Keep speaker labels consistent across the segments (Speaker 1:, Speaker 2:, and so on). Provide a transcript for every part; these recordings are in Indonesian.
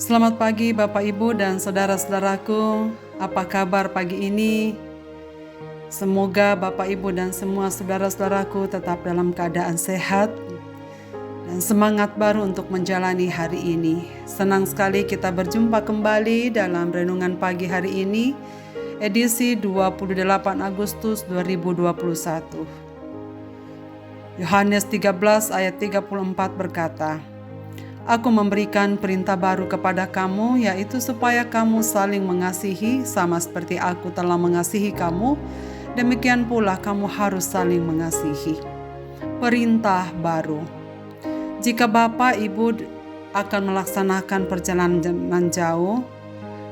Speaker 1: Selamat pagi Bapak Ibu dan saudara-saudaraku. Apa kabar pagi ini? Semoga Bapak Ibu dan semua saudara-saudaraku tetap dalam keadaan sehat dan semangat baru untuk menjalani hari ini. Senang sekali kita berjumpa kembali dalam renungan pagi hari ini, edisi 28 Agustus 2021. Yohanes 13 ayat 34 berkata, Aku memberikan perintah baru kepada kamu, yaitu supaya kamu saling mengasihi sama seperti aku telah mengasihi kamu, demikian pula kamu harus saling mengasihi. Perintah baru. Jika Bapak Ibu akan melaksanakan perjalanan jauh,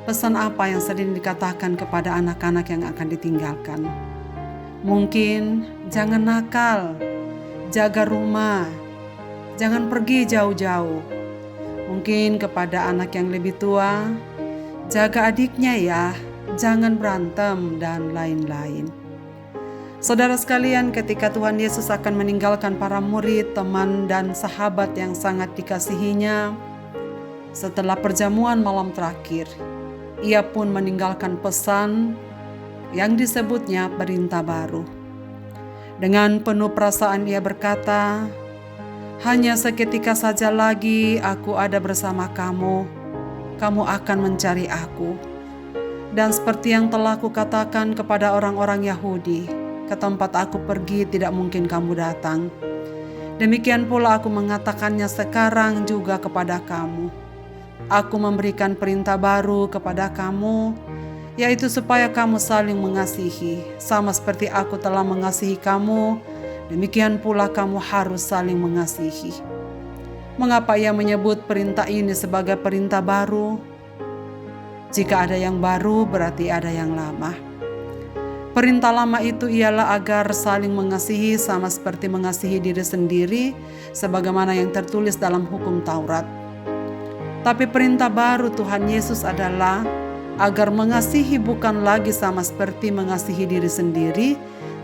Speaker 1: pesan apa yang sering dikatakan kepada anak-anak yang akan ditinggalkan? Mungkin jangan nakal, jaga rumah, jangan pergi jauh-jauh. Mungkin kepada anak yang lebih tua, jaga adiknya ya, jangan berantem, dan lain-lain. Saudara sekalian, ketika Tuhan Yesus akan meninggalkan para murid, teman, dan sahabat yang sangat dikasihinya, setelah perjamuan malam terakhir, ia pun meninggalkan pesan yang disebutnya perintah baru. Dengan penuh perasaan ia berkata, hanya seketika saja lagi aku ada bersama kamu, kamu akan mencari aku. Dan seperti yang telah kukatakan kepada orang-orang Yahudi, ke tempat aku pergi tidak mungkin kamu datang. Demikian pula aku mengatakannya sekarang juga kepada kamu. Aku memberikan perintah baru kepada kamu, yaitu supaya kamu saling mengasihi, sama seperti aku telah mengasihi kamu, demikian pula kamu harus saling mengasihi. Mengapa ia menyebut perintah ini sebagai perintah baru? Jika ada yang baru, berarti ada yang lama. Perintah lama itu ialah agar saling mengasihi sama seperti mengasihi diri sendiri, sebagaimana yang tertulis dalam hukum Taurat. Tapi perintah baru Tuhan Yesus adalah agar mengasihi bukan lagi sama seperti mengasihi diri sendiri,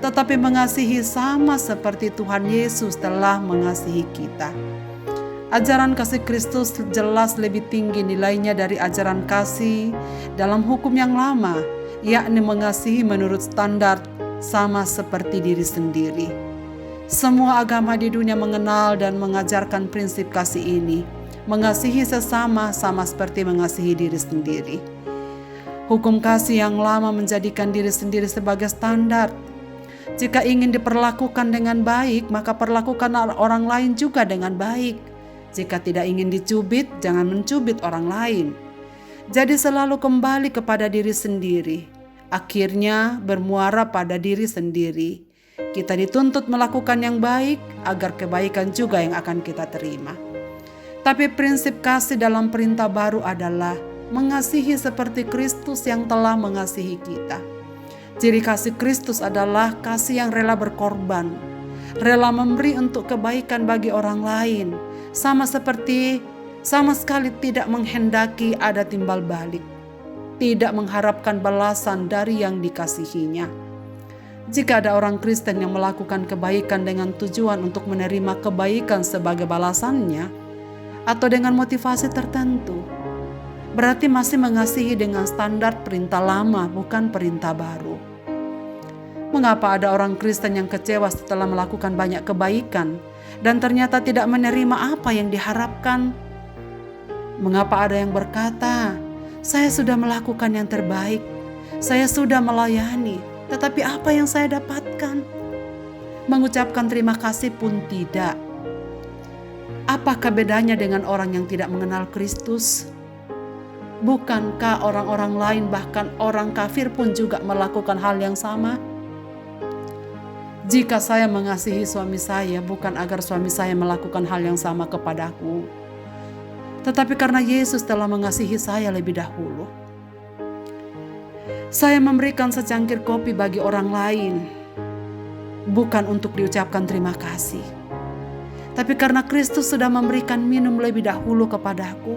Speaker 1: tetapi mengasihi sama seperti Tuhan Yesus telah mengasihi kita. Ajaran kasih Kristus jelas lebih tinggi nilainya dari ajaran kasih dalam hukum yang lama, yakni mengasihi menurut standar sama seperti diri sendiri. Semua agama di dunia mengenal dan mengajarkan prinsip kasih ini, mengasihi sesama sama seperti mengasihi diri sendiri. Hukum kasih yang lama menjadikan diri sendiri sebagai standar. Jika ingin diperlakukan dengan baik, maka perlakukan orang lain juga dengan baik. Jika tidak ingin dicubit, jangan mencubit orang lain. Jadi selalu kembali kepada diri sendiri. Akhirnya bermuara pada diri sendiri. Kita dituntut melakukan yang baik agar kebaikan juga yang akan kita terima. Tapi prinsip kasih dalam perintah baru adalah mengasihi seperti Kristus yang telah mengasihi kita. Ciri kasih Kristus adalah kasih yang rela berkorban, rela memberi untuk kebaikan bagi orang lain, sama sekali tidak menghendaki ada timbal balik, tidak mengharapkan balasan dari yang dikasihinya. Jika ada orang Kristen yang melakukan kebaikan dengan tujuan untuk menerima kebaikan sebagai balasannya, atau dengan motivasi tertentu, berarti masih mengasihi dengan standar perintah lama, bukan perintah baru. Mengapa ada orang Kristen yang kecewa setelah melakukan banyak kebaikan dan ternyata tidak menerima apa yang diharapkan? Mengapa ada yang berkata, saya sudah melakukan yang terbaik, saya sudah melayani, tetapi apa yang saya dapatkan? Mengucapkan terima kasih pun tidak. Apakah bedanya dengan orang yang tidak mengenal Kristus? Bukankah orang-orang lain, bahkan orang kafir pun juga melakukan hal yang sama? Jika saya mengasihi suami saya, bukan agar suami saya melakukan hal yang sama kepadaku, tetapi karena Yesus telah mengasihi saya lebih dahulu. Saya memberikan secangkir kopi bagi orang lain, bukan untuk diucapkan terima kasih, tapi karena Kristus sudah memberikan minum lebih dahulu kepadaku.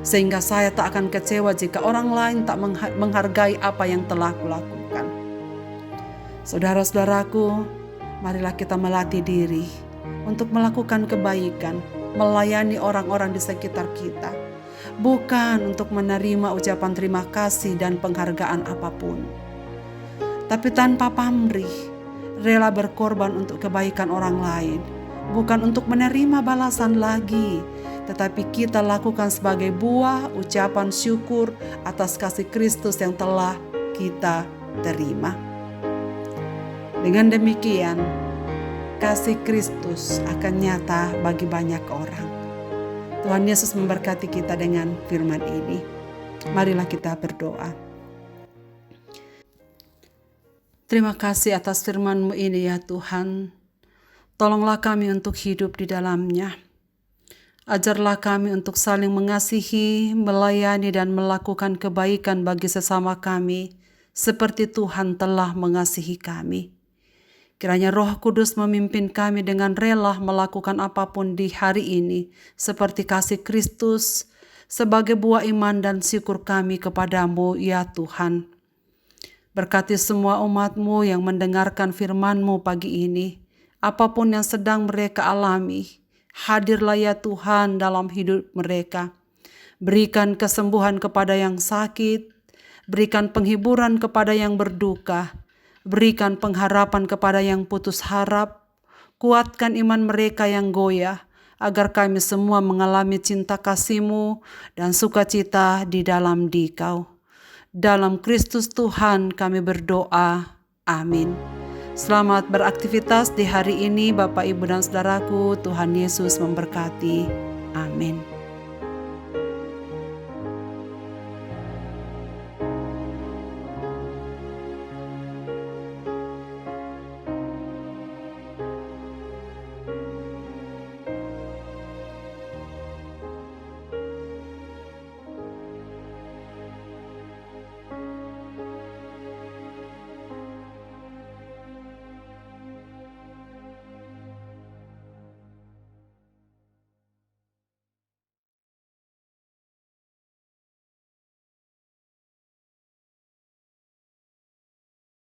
Speaker 1: Sehingga saya tak akan kecewa jika orang lain tak menghargai apa yang telah kulakukan. Saudara-saudaraku, marilah kita melatih diri untuk melakukan kebaikan melayani orang-orang di sekitar kita. Bukan untuk menerima ucapan terima kasih dan penghargaan apapun, tapi tanpa pamrih, rela berkorban untuk kebaikan orang lain. Bukan untuk menerima balasan lagi, tetapi kita lakukan sebagai buah ucapan syukur atas kasih Kristus yang telah kita terima. Dengan demikian, kasih Kristus akan nyata bagi banyak orang. Tuhan Yesus memberkati kita dengan firman ini. Marilah kita berdoa. Terima kasih atas firman-Mu ini ya Tuhan. Tolonglah kami untuk hidup di dalamnya. Ajarlah kami untuk saling mengasihi, melayani dan melakukan kebaikan bagi sesama kami, seperti Tuhan telah mengasihi kami. Kiranya Roh Kudus memimpin kami dengan rela melakukan apapun di hari ini, seperti kasih Kristus, sebagai buah iman dan syukur kami kepadamu ya Tuhan. Berkati semua umat-Mu yang mendengarkan firman-Mu pagi ini. Apapun yang sedang mereka alami, hadirlah ya Tuhan dalam hidup mereka. Berikan kesembuhan kepada yang sakit, berikan penghiburan kepada yang berduka, berikan pengharapan kepada yang putus harap, kuatkan iman mereka yang goyah, agar kami semua mengalami cinta kasih-Mu dan sukacita di dalam Dikau. Dalam Kristus Tuhan kami berdoa. Amin. Selamat beraktivitas di hari ini Bapak, Ibu, dan Saudaraku. Tuhan Yesus memberkati. Amin.